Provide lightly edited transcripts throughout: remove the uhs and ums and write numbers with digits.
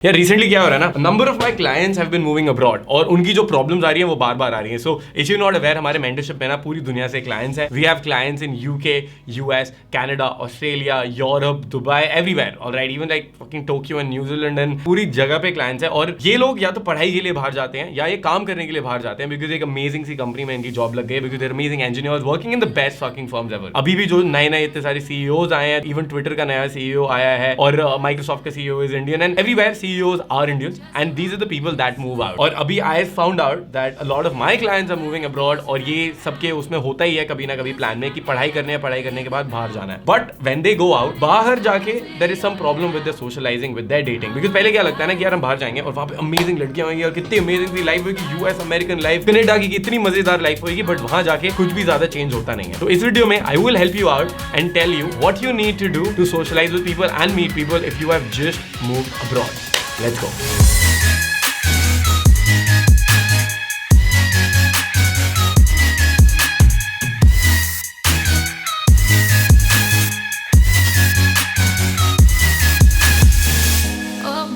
यार रिसेंटली क्या हो रहा है ना, number of my clients have been moving abroad और उनकी जो प्रॉब्लम्स आ रही हैं वो बार बार आ रही हैं। So if you not aware, हमारे मेंटरशिप में ना पूरी दुनिया से क्लाइंट्स हैं। We have clients in UK, US, Canada, Australia, Europe, Dubai, everywhere, alright, even like fucking Tokyo and New Zealand and पूरी जगह पे क्लाइंट्स हैं। और ये लोग या तो पढ़ाई के लिए बाहर जाते हैं या ये काम करने के लिए बाहर जाते हैं, बिकॉज एक अमेजिंग सी कंपनी में इनकी जॉब लग गई, because there amazing engineers working in the best fucking firms ever. अभी भी जो नए नए इतने सारे सीईओज आए हैं, इवन ट्विटर का नया सीईओ आया है और माइक्रोसॉफ्ट का CEO is Indian and everywhere CEOs are Indian and these are the people that move out। और अभी I found out that a lot of my clients are moving abroad और ये सबके उसमें होता ही है कभी ना कभी प्लान में कि पढ़ाई करने के बाद बाहर जाना है। But when they go out, बाहर जाके there is some problem with their socializing, with their dating, because पहले क्या लगता है ना कि यार हम बाहर जाएंगे और वहाँ पे अमेजिंग लड़कियां होंगी और कितनी अमेजिंग सी लाइफ होगी, यूएस अमेरिकन लाइफ, कनाडा की कितनी मजेदार लाइफ होगी, बट वहाँ जाके कुछ भी ज्यादा चेंज होता नहीं है। तो इस वीडियो में I will help you out and tell you what you need to do to socialize with people and meet people if you have just moved abroad। Let's go।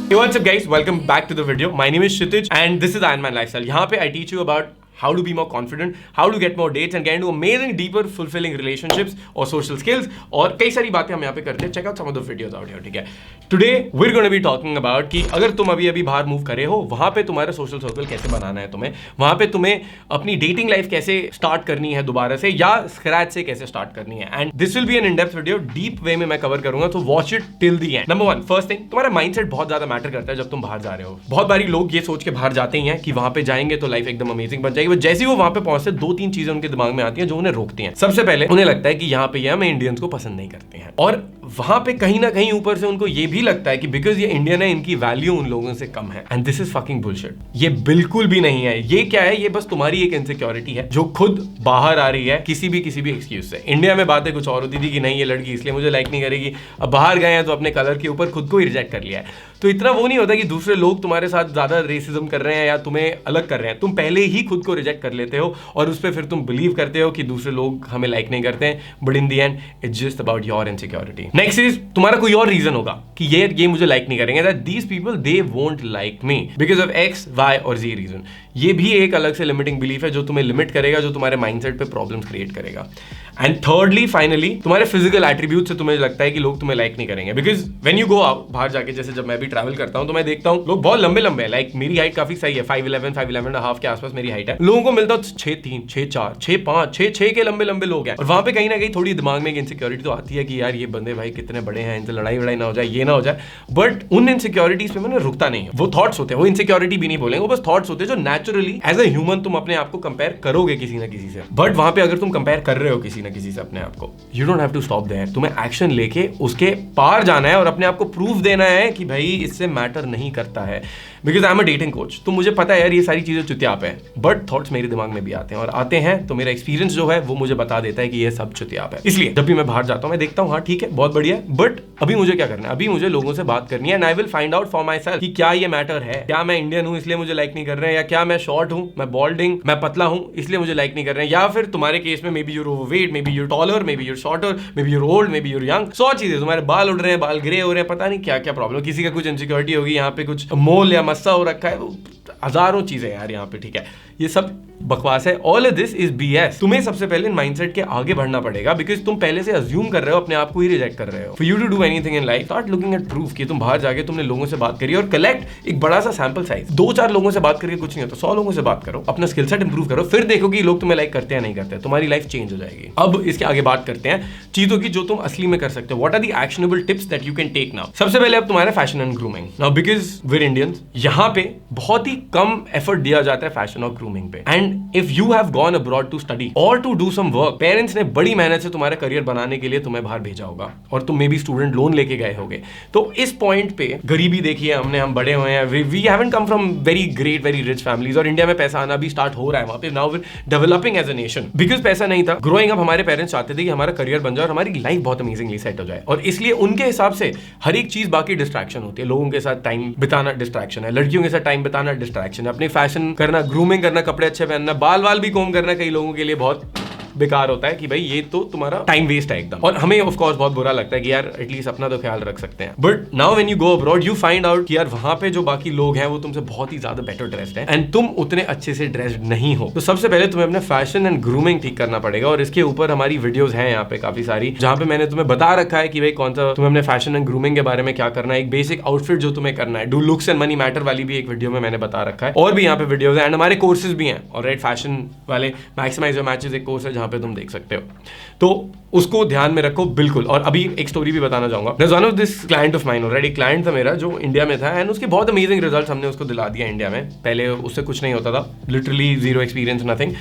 Hey, what's up guys, welcome back to the video। My name is Kshitij and this is Iron Man Lifestyle। यहाँ पे I teach you about how to be more confident, how to get more dates and get into amazing, deeper, fulfilling relationships और social skills और कई सारी बातें हम यहाँ पे करते हैं। Check out some of the videos out here, ठीक है। Today we're going to be talking about कि अगर तुम अभी बाहर मूव करे हो, वहाँ पे तुम्हारा सोशल सर्कल कैसे बनाना है तुम्हें, वहाँ पे तुम्हें अपनी डेटिंग लाइफ कैसे स्टार्ट करनी है दोबारा से या स्क्रैच से कैसे स्टार्ट करनी है। And this will be an in depth video, deep way में मैं कवर करूंगा, तो watch it till the end. Number 1, first thing, तुम्हारा माइंडसेट बहुत ज्यादा मैटर करता है जब तुम बाहर जा रहे हो। बहुत बारी लोग ये सोच के बाहर जाते ही हैं कि वहाँ पे जाएंगे तो लाइफ एकदम अमेजिंग बन जाएगी, जैसे ही वो वहाँ पे पहुंचते 2-3 चीजें उनके दिमाग में आती हैं जो उन्हें रोकती हैं। सबसे पहले उन्हें लगता है कि यहाँ पे हम इंडियंस को पसंद नहीं करते हैं, और वहां पे कहीं ना कहीं ऊपर से उनको ये भी लगता है कि बिकॉज ये इंडियन है, इनकी वैल्यू उन लोगों से कम है। And this is fucking bullshit. ये बिल्कुल भी नहीं है। ये क्या है? ये बस तुम्हारी एक इनसिक्योरिटी है जो खुद बाहर आ रही है किसी भी एक्सक्यूज से। इंडिया में बातें कुछ और होती थी कि नहीं ये लड़की इसलिए मुझे लाइक नहीं करेगी, अब बाहर गए हैं तो अपने कलर के ऊपर खुद को ही रिजेक्ट कर लिया है। तो इतना वो नहीं होता कि दूसरे लोग तुम्हारे साथ ज्यादा रेसिज्म कर रहे हैं या तुम्हें अलग कर रहे हैं, तुम पहले ही खुद को रिजेक्ट कर लेते हो और उस पर फिर तुम बिलीव करते हो कि दूसरे लोग हमें लाइक नहीं करते हैं, but in the end it's just about your insecurity. Next is, तुम्हारा कोई और रीजन होगा कि ये मुझे लाइक नहीं करेंगे, that these people they won't like me because of X, Y और जी रीजन। ये भी एक अलग से लिमिटिंग बिलीफ है जो तुम्हें लिमिट करेगा, जो तुम्हारे माइंडसेट पे प्रॉब्लम्स क्रिएट करेगा। एंड थर्डली, फाइनली, तुम्हारे फिजिकल एट्रीब्यूट से तुम्हें लगता है कि लोग तुम्हें लाइक नहीं करेंगे, because when you go out, बाहर जाके, जैसे जब मैं भी ट्रैवल करता हूं तो मैं देखता हूं लोग बहुत लंबे हैं। लाइक मेरी हाइट काफी सही है, 5'11" के आसपास मेरी हाइट है। लोगों को मिलता है 6'3", 6'4", 6'5", 6'6" के लंबे लोग हैं। और वहां पे कहीं ना कहीं थोड़ी दिमाग में एक इनसिक्योरिटी तो आती है कि यार ये बंदे भाई कितने बड़े हैं, इनसे लड़ाई ना हो जाए, ये ना हो जाए। बट उन इनसिक्योरिटीज पे मैंने रुकता नहीं है। वो थॉट्स होते हैं, वो इनसिक्योरिटी भी नहीं बोलेंगे, वो बस थॉट्स होते हैं जो नेचुरली एज अ ह्यूमन तुम अपने आप को कंपेयर करोगे किसी ना किसी से। बट वहां पे अगर तुम कंपेयर कर रहे हो किसी ना किसी से अपने आप को, you don't have to stop there. तुम्हें एक्शन लेके उसके पार जाना है और अपने आप को प्रूफ देना है कि भाई इससे मैटर नहीं करता है। Because I am a dating coach, तो मुझे पता है यार ये सारी चीजें चुतियाप है, बट थॉट्स मेरे दिमाग में भी आते हैं, और आते हैं तो मेरा एक्सपीरियंस जो है वो मुझे बता देता है कि ये सब चुतियाप है। इसलिए जब भी मैं बाहर जाता हूं मैं देखता हूं हाँ ठीक है बहुत बढ़िया, बट अभी मुझे क्या करना है? अभी मुझे लोगों से बात करनी है and I will find out for my self कि क्या ये मैटर है। क्या मैं इंडियन हूं इसलिए मुझे लाइक नहीं कर रहे हैं, या क्या मैं शॉर्ट हूं, मैं बॉल्डिंग, मैं पतला हूं इसलिए मुझे लाइक नहीं कर रहे हैं, या फिर तुम्हारे केस में maybe you're overweight, maybe you're taller, maybe you're shorter, maybe you're old, maybe you're young. 100 चीजें, तुम्हारे बाल उड़ रहे हैं, बाल ग्रे हो रहे हैं, पता नहीं क्या क्या प्रॉब्लम, किसी का कुछ इनसिक्योरिटी होगी, यहाँ पे कुछ मोल या मस्सा हो रखा है, हजारों चीजें यार यहाँ पे, ठीक है। ये सब बकवास है। All of this is BS. तुम्हें सबसे पहले माइंडसेट के आगे बढ़ना पड़ेगा, बिकॉज तुम पहले से अज्यूम कर रहे हो, अपने आप को ही रिजेक्ट कर रहे हो। For you to do anything in life, start looking at proof कि तुम बाहर जाके तुमने लोगों से बात करी और कलेक्ट एक बड़ा सा सैंपल साइज। 2-4 लोगों से बात करके कुछ नहीं होता, 100 लोगों से बात करो, अपना स्किल सेट इंप्रूव करो, फिर देखो कि लोग तुम्हें लाइक करते हैं नहीं करते, तुम्हारी लाइफ चेंज हो जाएगी। अब इसके आगे बात करते हैं चीजों की जो तुम असली में कर सकते हो। What are the actionable tips that you can take now? सबसे पहले अब तुम्हारा fashion and grooming. Now because we Indians, यहाँ पे बहुत ही कम एफर्ट दिया जाता है फैशन और ग्रूमिंग पे। And if you have gone abroad to study और to do some work, parents ने बड़ी मेहनत से तुम्हारा करियर बनाने के लिए तुम्हें बाहर भेजा होगा और तुम मे बी स्टूडेंट लोन लेके गए होगे। तो इस पॉइंट पे गरीबी देखी है हमने, हम बड़े हुए हैं, we haven't come from very great very rich families, और इंडिया में पैसा आना भी स्टार्ट हो रहा है वहां पे। Now we developing as a nation, because पैसा नहीं था। ग्रोइंग अप हमारे पेरेंट्स चाहते थे कि हमारा करियर बन जाए और हमारी लाइफ बहुत अमेजिंगली सेट हो जाए, और इसलिए उनके हिसाब से हर एक चीज बाकी डिस्ट्रैक्शन होती है। लोगों के साथ टाइम बिताना डिस्ट्रैक्शन है, लड़कियों के साथ टाइम बिताना डिस्ट्रैक्शन है, अपनी फैशन करना, ग्रूमिंग करना, कपड़े अच्छे पहनना, बाल भी कोम करना कई लोगों के लिए बहुत बेकार होता है कि भाई ये तो तुम्हारा टाइम वेस्ट है एकदम। और हमें ऑफ कोर्स बहुत बुरा लगता है कि यार एटलीस्ट अपना तो ख्याल रख सकते हैं। But now when you go abroad you find out कि यार वहां पे जो बाकी लोग हैं वो तुमसे बहुत ही ज्यादा बेटर ड्रेस्ड है एंड तुम उतने अच्छे से ड्रेस्ड नहीं हो। तो सबसे पहले तुम्हें अपने फैशन एंड ग्रूमिंग ठीक करना पड़ेगा और इसके ऊपर हमारी वीडियोस हैं यहाँ पे काफी सारी, जहां पे मैंने तुम्हें बता रखा है कि भाई कौन सा तुम्हें अपने फैशन एंड ग्रूमिंग के बारे में क्या करना है, एक बेसिक आउटफिट जो तुम्हें करना है, do looks and money matter वाली भी एक वीडियो में मैंने बता रखा है। और भी यहाँ पे वीडियोस हैं एंड हमारे कोर्सेज भी हैं ऑलराइट। फैशन वाले मैक्सिमाइज योर मैचेस एक कोर्स है जहां पे तुम देख सकते हो, तो उसको ध्यान में रखो बिल्कुल। और अभी एक स्टोरी भी बताना चाहूंगा। One of this client of mine already, client था मेरा जो इंडिया में था एंड उसके बहुत अमेजिंग रिजल्ट्स हमने उसको दिला दिया इंडिया में। पहले उससे कुछ नहीं होता था, literally zero experience nothing.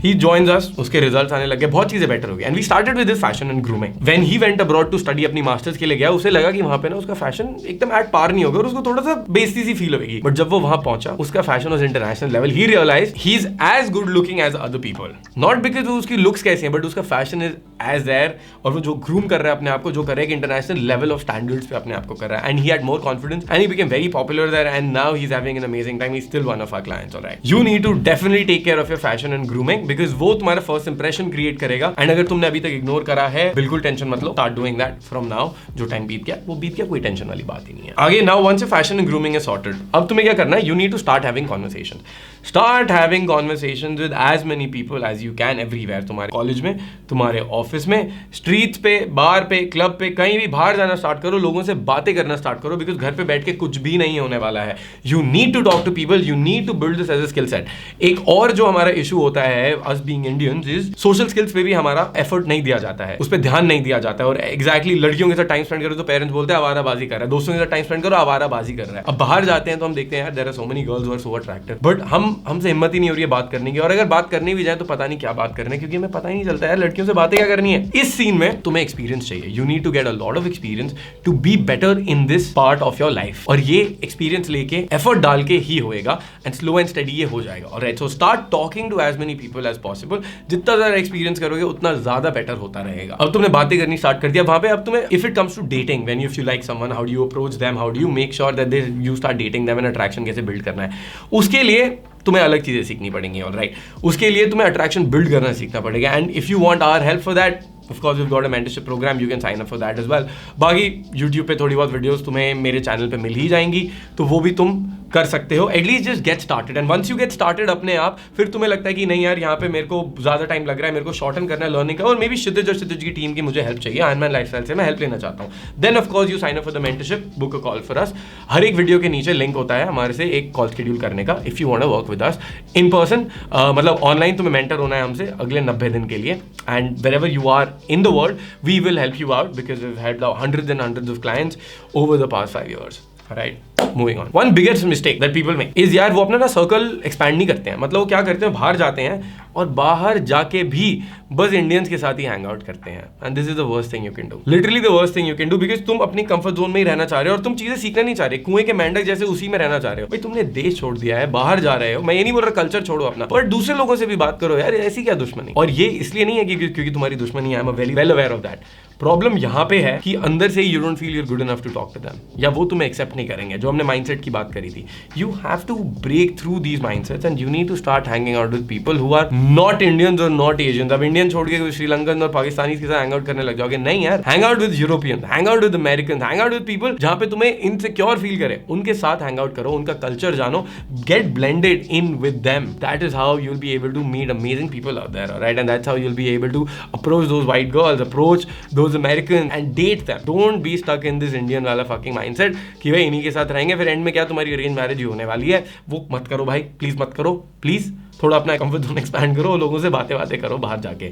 He joins us, उसके रिजल्ट्स आने लगे, बहुत चीजें बेटर हो गई and we started with this fashion and grooming. When he went abroad to study, अपनी मास्टर्स के लिए गया, उसे लगा कि वहां पे ना उसका फैशन एकदम एट पार नहीं होगा और उसको थोड़ा सा बेइज्जती सी फील होगी। बट जब वो वहां पहुंचा, उसका fashion was international level. He realise he is as good looking as other people, not because वो उसकी लुक्स कैसी हैं बट उसका फैशन इज एज देयर, और वो जो ग्रूम कर रहा है अपने आप को, जो कर रहा है एक इंटरनेशनल लेवल ऑफ स्टैंडर्ड्स पे अपने आप को कर रहा है and he had more confidence and he became very popular there and now he is having an amazing time. He is still one of our clients alright. You need to definitely take care of your fashion and grooming because वो तुम्हारा first impression create करेगा एंड अगर तुमने अभी तक ignore करा है, बिल्कुल टेंशन मत लो, start doing that from now. जो टाइम बीत गया वो बीत गया, कोई टेंशन वाली बात ही नहीं है। आगे now once your fashion and grooming is sorted, अब तुम्हें क्या करना है, you need to start having conversation. Start having conversations with as many people as you can everywhere. तुम्हारे कॉलेज में, तुम्हारे ऑफिस में, स्ट्रीट्स पे, बार पे, क्लब पे, कहीं भी बाहर जाना स्टार्ट करो, लोगों से बातें करना स्टार्ट करो बिकॉज घर पे बैठ के कुछ भी नहीं होने वाला है। You need to talk to people, you need to build this as a skill set. एक और जो हमारा इशू होता है us being Indians is social skills पे भी हमारा एफर्ट नहीं दिया जाता है, उस पर ध्यान नहीं दिया जाता है। और एग्जैक्टली लड़कियों के साथ टाइम स्पेंड करो तो पेरेंट्स बोलते हैं आवाराबाजी कर रहा है, दोस्तों के साथ टाइम स्पेंड करो आवाराबाजी कर रहा है। अब बाहर जाते हैं तो हम देखते हैं यार there are so many girls who are so attractive, but हमसे हिम्मत ही नहीं हो रही है बात करने की, और अगर बात करनी भी जाए तो पता नहीं क्या बात करने, क्योंकि हमें पता ही नहीं चलता यार लड़कियों से बातें क्या करनी है। इस सीन में तुम्हें एक्सपीरियंस चाहिए, you need to get a lot of experience to be better in this part of your life, और ये एक्सपीरियंस लेके एफर्ट डाल के ही होएगा एंड स्लो एंड स्टडी ये हो जाएगा। Alright, so start talking to as many people as possible. जितना ज्यादा एक्सपीरियंस करोगे उतना ज्यादा बेटर होता रहेगा। अब तुमने बातें करनी स्टार्ट कर दिया वहां पे, अब तुम्हें if it comes to dating, when you like someone, how do you approach them, how do you make sure that you start dating them and attraction कैसे बिल्ड करना है, उसके लिए तुम्हें अलग चीजें सीखनी पड़ेंगी। ऑलराइट, उसके लिए तुम्हें अट्रैक्शन बिल्ड करना सीखना पड़ेगा and if you want our help for that, of course we've got a mentorship program, you can sign up for that as well। बाकी YouTube पे थोड़ी बहुत वीडियोस तुम्हें मेरे चैनल पे मिल ही जाएंगी, तो वो भी तुम कर सकते हो। At least just get started and once you get started अपने आप, फिर तुम्हें लगता है कि नहीं यार यहाँ पे मेरे को ज्यादा टाइम लग रहा है, मेरे को शॉर्टन करना है लर्निंग का, और मे बी क्षितिज और क्षितिज की टीम की मुझे हेल्प चाहिए, आयरन लाइफस्टाइल से मैं हेल्प लेना चाहता हूँ, then of course you sign up for the mentorship, book a call for us. हर एक वीडियो के नीचे लिंक होता है हमारे से एक कॉल शेड्यूल करने का, if you want to work with us in person, मतलब ऑनलाइन तुम्हें मेंटर होना है हमसे अगले 90 दिन के लिए, and wherever you are in the world we will help you out because we've had hundreds and hundreds of clients over the past 5 years. Alright, moving on. One biggest mistake that people make is यार वो अपना ना circle expand नहीं करते हैं। मतलब वो क्या करते हैं, बाहर जाते हैं और बाहर जाके भी बस इंडियंस के साथ ही हैंग आउट करते हैं, and this is the worst thing you can do, literally the worst thing you can do, because तुम अपनी कंफर्ट जोन में ही रहना चाह रहे हो और तुम चीजें सीखना नहीं चाह रहे, कुएं के मेंढक जैसे उसी में रहना चाह रहे हो। भाई तुमने देश छोड़ दिया है, बाहर जा रहे हो, मैं ये नहीं बोल रहा कल्चर छोड़ो अपना, पर दूसरे लोगों से भी बात करो यार, ऐसी क्या दुश्मनी। और ये इसलिए नहीं है क्योंकि तुम्हारी दुश्मनी है, I am very well aware of that. Problem यहाँ पे है कि अंदर से you don't feel you're good enough to talk to them, या वो तुम्हें एक्सेप्ट नहीं करेंगे, जो हमने माइंडसेट की बात करी थी। You have to break through these mindsets and you need to start hanging out with people who are not Indians और नॉट एशियंस। अब इंडियन छोड़ के श्रीलंकन और पाकिस्तानी के साथ हैंग आउट करने लग जाओगे, नहीं यार, hang out with European, hang out with American, hang out with people जहां पे तुम्हें इनसिक्योर फील करे, उनके साथ हैंग आउट करो, उनका कल्चर जानो, get blended in with them. That is how you will be able to meet amazing people out there, right, and that's how you will be able to approach those white girls, approach those American and date them. Don't be stuck in this Indian वाला fucking mindset कि भाई इन्हीं के साथ रहेंगे, फिर and में क्या तुम्हारी अरेंज मैरिज ही होने वाली है। वो मत करो भाई, प्लीज मत करो, प्लीज थोड़ा अपना कंफर्ट जोन एक्सपैंड करो, लोगों से बातें करो बाहर जाके।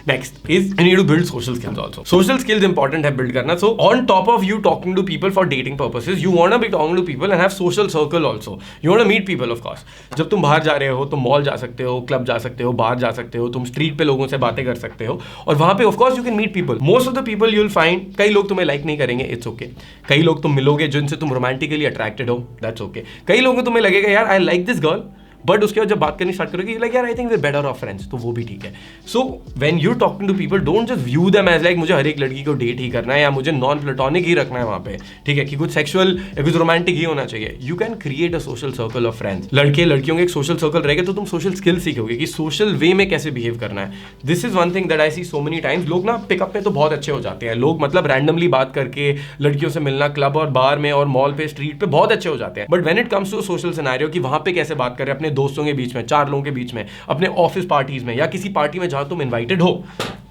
Next is you need to build social skills also. Social skills important है build करना. So on top of you talking to people for dating purposes, you wanna be talking to people and have social circle also. You wanna meet people of course. जब तुम बाहर जा रहे हो तो mall जा सकते हो, क्लब जा सकते हो, बाहर जा सकते हो, तुम स्ट्रीट पे लोगों से बातें कर सकते हो, और वहाँ पे of course you can meet people. Most of the people you'll find, कई लोग तुम्हें लाइक नहीं करेंगे, it's okay. कई लोग तुम मिलोगे जिनसे तुम रोमांटिकली अट्रैक्टेड हो, that's okay. कई लोगों को तुम्हें लगेगा यार I like this girl, but उसके बाद जब बात करनी स्टार्ट करोगे लाइक यार I think we better off friends, तो वो भी ठीक है. So when you talking to people don't just view them as like मुझे हर एक लड़की को डेट ही करना है या मुझे नॉन प्लेटोनिक ही रखना है वहां पे, ठीक है, कि कुछ सेक्सुअल या कुछ रोमांटिक ही होना चाहिए. You can create a social circle of friends. लड़के लड़कियों के एक सोशल सर्कल रहेगा तो तुम सोशल स्किल सीखोगे कि सोशल वे में कैसे बिहेव करना है. This is one thing that I see so many times. लोग ना पिकअप में तो बहुत अच्छे हो जाते हैं, लोग मतलब रैंडमली बात करके लड़कियों से मिलना क्लब और बार में और मॉल पे स्ट्रीट पे बहुत अच्छे हो जाते हैं. But when it comes to social scenario कि वहां पे कैसे बात करें अपने दोस्तों के बीच में, 4 लोगों के बीच में, अपने ऑफिस पार्टीज में या किसी पार्टी में जहां तुम इन्वाइटेड हो,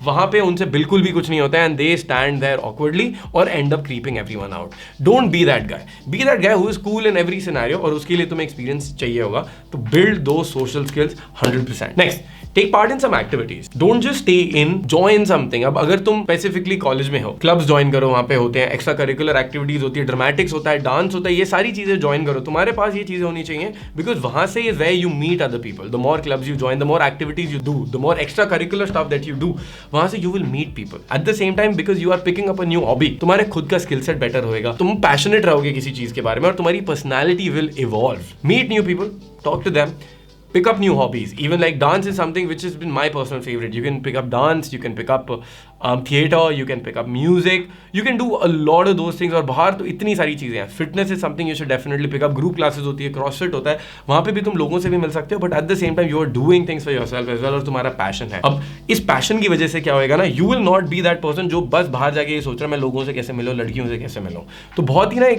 वहां पे उनसे बिल्कुल भी कुछ नहीं होता है. And they stand there awkwardly और end up creeping everyone out. Don't be that guy. Be that guy who is cool in every scenario. और उसके लिए तुम्हें एक्सपीरियंस चाहिए होगा. तो बिल्ड दो social skills 100%. Next, take part in some activities. Don't just stay in, join something. अब अगर तुम स्पेसिफिकली कॉलेज में हो, क्लब्स ज्वाइन करो, वहां पे होते हैं एक्स्ट्रा करिकुलर एक्टिविटीज होती है, ड्रामेटिक्स होता है, डांस होता है, ये सारी चीजें ज्वाइन करो. तुम्हारे पास ये चीजें होनी चाहिए बिकॉज वहां से is where you meet other people. The more clubs you join, the more activities you do, the more extracurricular stuff that you do, वहां से you will meet people. At the same time, because you are picking up a new hobby, तुम्हारे खुद का skill set better होएगा, तुम passionate रहोगे किसी चीज के बारे में और तुम्हारी personality will evolve. Meet new people, talk to them, pick up new hobbies. Even like dance is something which has been my personal favorite. You can pick up dance, you can pick up theater, you can pick up music, you can do a lot of those things. और बाहर तो इतनी सारी चीजें हैं. Fitness is something you should definitely pick up. Group classes होती है, CrossFit होता है, वहाँ पे भी तुम लोगों से भी मिल सकते हो. But at the same time you are doing things for yourself as well और तुम्हारा passion है. अब इस passion की वजह से क्या होएगा ना, you will not be that person जो बस बाहर जाके ये सोच रहा है मैं लोगों से कैसे मिलूं, लड़कियों से कैसे मिलूं. तो बहुत ही ना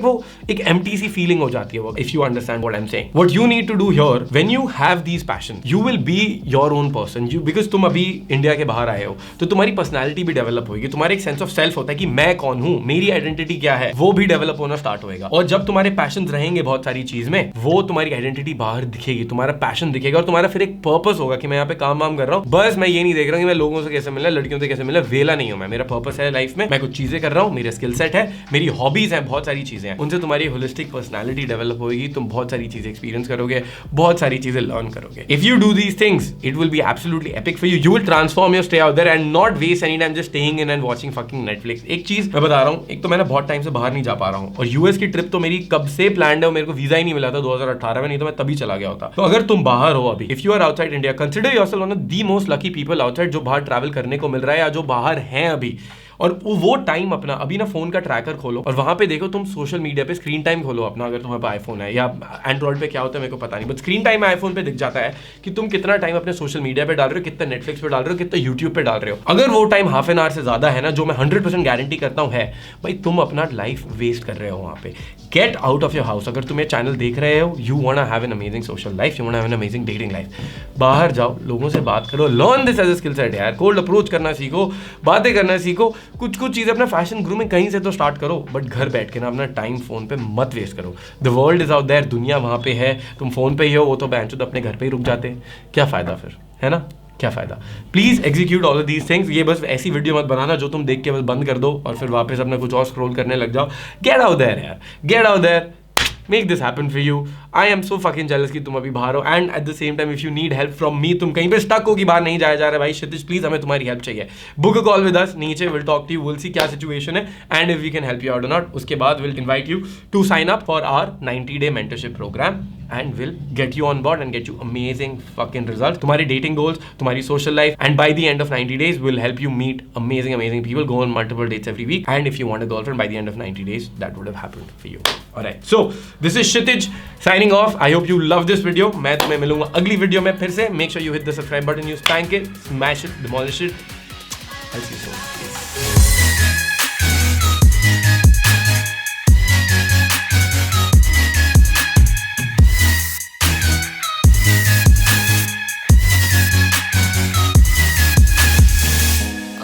एक empty सी feeling हो जाती है वो. If you understand what I'm saying, what you need to do here when you have these passions, you will be your own person. You because तुम अभी इंडिया के बाहर आए हो तो तुम्हारी पर्सनैलिटी भी डेवलप होगी. तुम्हारा एक सेंस ऑफ सेल्फ होता है कि मैं कौन हूं, मेरी आइडेंटिटी क्या है, वो भी डेवलप होना स्टार्ट होएगा. और जब तुम्हारे पैशंस रहेंगे बहुत सारी चीज में, वो तुम्हारी आइडेंटिटी बाहर दिखेगी, तुम्हारा पैशन दिखेगा और तुम्हारा फिर एक पर्पस होगा कि मैं यहाँ पे काम वाम कर रहा हूँ. बस मैं ये नहीं देख रहा हूँ कि मैं लोगों से कैसे मिलना, लड़कियों से कैसे मिलना, वेला नहीं हूँ मैं. मेरा पर्पस है लाइफ में, मैं कुछ चीजें कर रहा हूँ, मेरा स्किल सेट है, मेरी हॉबीज हैं, बहुत सारी चीजें हैं. उनसे तुम्हारी होलिस्टिक पर्सनैलिटी डेवलप होगी, तुम बहुत सारी चीजें एक्सपीरियंस करोगे, बहुत सारी चीजें लर्न करोगे. If you do these things, it will be absolutely epic for you. You will transform your stay out there and not waste any time just staying in and watching fucking Netflix. एक चीज मैं बता रहा हूँ, एक तो मैंने बहुत टाइम से बाहर नहीं जा पा रहा हूँ और यूएस की ट्रिप तो मेरी कब से प्लान्ड है, मेरे को वीजा ही नहीं मिला था 2018 में, नहीं तो मैं तभी चला गया होता. तो अगर तुम बाहर हो अभी, if you are outside India, consider yourself one of the most lucky people outside जो बाहर ट्रैवल करने को मिल रहा है या जो बाहर हैं अभी. और वो टाइम अपना अभी ना फोन का ट्रैकर खोलो और वहां पे देखो तुम सोशल मीडिया पे स्क्रीन टाइम खोलो अपना, अगर तुम्हारे पास आईफोन है या एंड्रॉइड पे क्या होता है मेरे को पता नहीं, बट स्क्रीन टाइम में आईफोन पे दिख जाता है कि तुम कितना टाइम अपने सोशल मीडिया पे डाल रहे हो, कितना नेटफ्लिक्स पे डाल रहे हो, कितना यूट्यूब पे डाल रहे हो. अगर वो टाइम हाफ एन आवर से ज्यादा है ना, जो मैं 100% गारंटी करता हूँ है, भाई तुम अपना लाइफ वेस्ट कर रहे हो वहां पे. Get out of your house. अगर तुम ये चैनल देख रहे हो, you want to have an amazing social life, you want to have an amazing dating life, बाहर जाओ, लोगों से बात करो, learn this as a skill set यार. कोल्ड अप्रोच करना सीखो, बातें करना सीखो, कुछ चीजें अपना फैशन ग्रूमिंग कहीं से तो स्टार्ट करो, बट घर बैठ के ना अपना टाइम फोन पे मत वेस्ट करो. The world is out there, दुनिया वहां पे है, तुम फोन पे ही हो, वो तो बेंचो तो अपने घर पे ही रुक जाते हैं. क्या फायदा फिर, है ना, क्या फायदा. Please execute all of these things. ये बस ऐसी वीडियो मत बनाना जो तुम देख के बस बंद कर दो और फिर वापस अपना कुछ और स्क्रॉल करने लग जाओ. गेट आउट देयर यार, get out there. Make this happen for you. I am so fucking jealous कि तुम अभी बाहर हो. And at the same time, if you need help from me, तुम कहीं पे stuck हो कि बाहर नहीं जाया जा रहा है, भाई क्षितिज प्लीज हमें तुम्हारी हेल्प चाहिए. Book a call with us. नीचे we'll talk to you. We'll see क्या situation है and if we can help you out or not. उसके बाद we'll invite you to sign up for our 90-day mentorship program and we'll get you on board and get you amazing fucking results. तुम्हारी dating goals, तुम्हारी social life, and by the end of 90 days, we'll help you meet amazing people, go on multiple dates every week. And if you want a girlfriend by the end of 90 days, that would have happened for you. Alright. So this is Kshitij signing off. I hope you love this video. मैं तुम्हें मिलूंगा अगली video में फिर से. Make sure you hit the subscribe button, you spank it, smash it, demolish it. I'll see you soon.